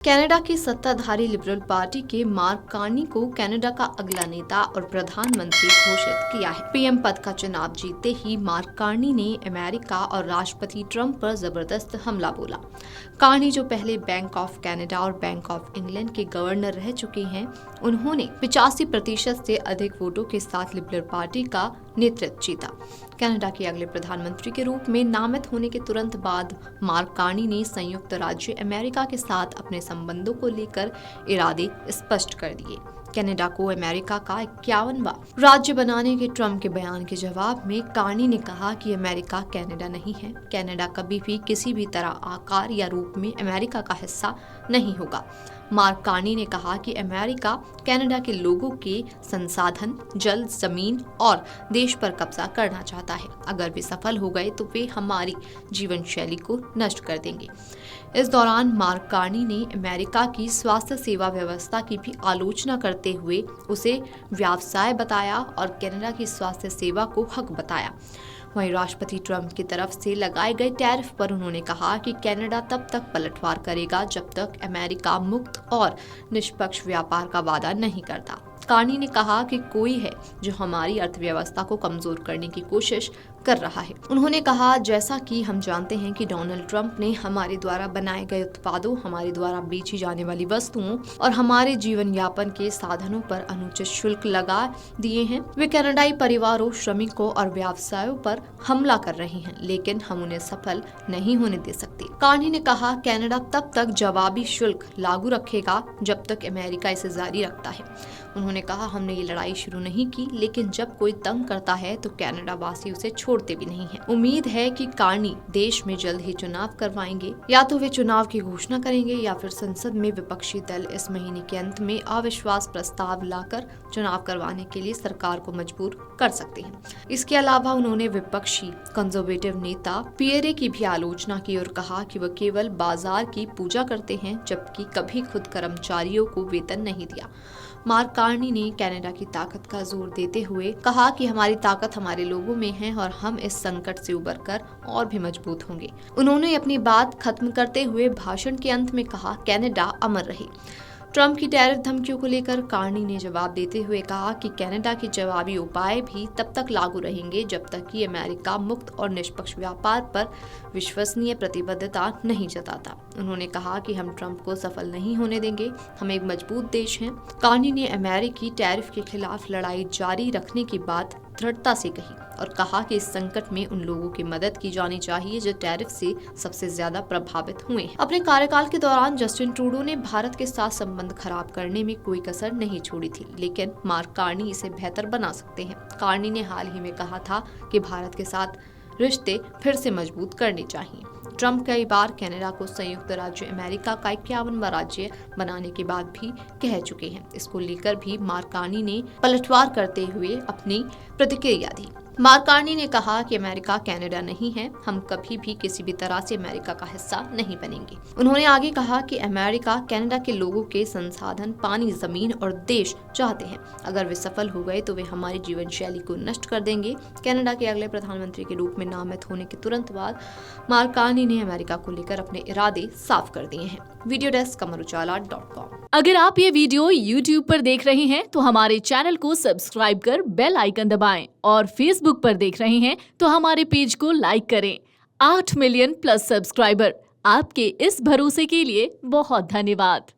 Canada की सत्ताधारी liberal party के मार्क कार्नी को कनाडा का अगला नेता और प्रधानमंत्री घोषित किया है। पीएम पद का चुनाव जीतते ही मार्क कार्नी ने अमेरिका और राष्ट्रपति ट्रंप पर जबरदस्त हमला बोला। कार्नी, जो पहले बैंक ऑफ कनाडा और बैंक ऑफ इंग्लैंड के गवर्नर रह चुके हैं, उन्होंने 85% से अधिक वोटों के साथ लिबरल पार्टी का नेतृत्व जीता। कनाडा के अगले प्रधानमंत्री के रूप में नामित होने के तुरंत बाद मार्क कार्नी ने संयुक्त राज्य अमेरिका के साथ अपने संबंधों को लेकर इरादे स्पष्ट कर दिए। कनाडा को अमेरिका का 51वां राज्य बनाने के ट्रंप के बयान के जवाब में कार्नी ने कहा कि अमेरिका कनाडा नहीं है। कनाडा कभी भी किसी भी तरह, आकार या रूप में अमेरिका का हिस्सा नहीं होगा। मार्क कार्नी ने कहा कि अमेरिका कनाडा के लोगों के संसाधन, जल, जमीन और देश पर कब्जा करना चाहता है। अगर वे सफल हो गए तो वे हमारी जीवन शैली को नष्ट कर देंगे। इस दौरान मार्क कार्नी ने अमेरिका की स्वास्थ्य सेवा व्यवस्था की भी आलोचना करते हुए उसे व्यवसाय बताया और कनाडा की स्वास्थ्य सेवा को हक बताया। वहीं राष्ट्रपति ट्रंप की तरफ से लगाए गए टैरिफ पर उन्होंने कहा कि कनाडा तब तक पलटवार करेगा जब तक अमेरिका मुक्त और निष्पक्ष व्यापार का वादा नहीं करता। कार्नी ने कहा कि कोई है जो हमारी अर्थव्यवस्था को कमजोर करने की कोशिश कर रहा है। उन्होंने कहा, जैसा कि हम जानते हैं कि डोनाल्ड ट्रंप ने हमारे द्वारा बनाए गए उत्पादों, हमारे द्वारा बेची जाने वाली वस्तुओं और हमारे जीवन यापन के साधनों पर अनुचित शुल्क लगा दिए हैं। वे कनाडाई परिवारों, श्रमिकों और व्यवसायों पर हमला कर रहे हैं, लेकिन हम उन्हें सफल नहीं होने दे सकते। कार्नी ने कहा, कनाडा तब तक जवाबी शुल्क लागू रखेगा जब तक अमेरिका इसे जारी रखता है। उन्होंने कहा, हमने ये लड़ाई शुरू नहीं की, लेकिन जब कोई तंग करता है तो कनाडा वासी उसे छोड़ते भी नहीं हैं। उम्मीद है कि कार्नी देश में जल्द ही चुनाव करवाएंगे। या तो वे चुनाव की घोषणा करेंगे या फिर संसद में विपक्षी दल इस महीने के अंत में अविश्वास प्रस्ताव लाकर चुनाव करवाने के लिए सरकार को मजबूर कर सकते हैं। इसके अलावा उन्होंने विपक्षी कंजर्वेटिव नेता पियरे की भी आलोचना की और कहा कि वह केवल बाजार की पूजा करते हैं, जबकि कभी खुद कर्मचारियों को वेतन नहीं दिया। मार्क कार्नी ने कनाडा की ताकत का जोर देते हुए कहा कि हमारी ताकत हमारे लोगों में है और हम इस संकट से उबरकर और भी मजबूत होंगे। उन्होंने अपनी बात खत्म करते हुए भाषण के अंत में कहा, कनाडा अमर रहे। ट्रंप की टैरिफ धमकियों को लेकर कार्नी ने जवाब देते हुए कहा कि कनाडा के जवाबी उपाय भी तब तक लागू रहेंगे जब तक कि अमेरिका मुक्त और निष्पक्ष व्यापार पर विश्वसनीय प्रतिबद्धता नहीं जताता। उन्होंने कहा कि हम ट्रंप को सफल नहीं होने देंगे, हम एक मजबूत देश हैं। कार्नी ने अमेरिकी टैरिफ के खिलाफ लड़ाई जारी रखने की बात दृढ़ता से कही और कहा कि इस संकट में उन लोगों की मदद की जानी चाहिए जो टैरिफ से सबसे ज्यादा प्रभावित हुए हैं। अपने कार्यकाल के दौरान जस्टिन ट्रूडो ने भारत के साथ संबंध खराब करने में कोई कसर नहीं छोड़ी थी, लेकिन मार्क कार्नी इसे बेहतर बना सकते हैं। कार्नी ने हाल ही में कहा था कि भारत के साथ रिश्ते फिर से मजबूत करने चाहिए। ट्रंप कई बार कनाडा को संयुक्त राज्य अमेरिका का 51वां राज्य बनाने के बाद भी कह चुके हैं। इसको लेकर भी मार्क कार्नी ने पलटवार करते हुए अपनी प्रतिक्रिया दी। मार्क कार्नी ने कहा कि अमेरिका कनाडा नहीं है, हम कभी भी किसी भी तरह से अमेरिका का हिस्सा नहीं बनेंगे। उन्होंने आगे कहा कि अमेरिका कनाडा के लोगों के संसाधन, पानी, जमीन और देश चाहते हैं। अगर वे सफल हो गए तो वे हमारी जीवन शैली को नष्ट कर देंगे। कनाडा के अगले प्रधानमंत्री के रूप में नामित होने के तुरंत बाद मार्क कार्नी ने अमेरिका को लेकर अपने इरादे साफ कर दिए हैं। Video desk amarujala.com। अगर आप ये वीडियो YouTube पर देख रहे हैं तो हमारे चैनल को सब्सक्राइब कर बेल आइकन दबाएं और Facebook पर देख रहे हैं तो हमारे पेज को लाइक करें। 8 मिलियन प्लस सब्सक्राइबर, आपके इस भरोसे के लिए बहुत धन्यवाद।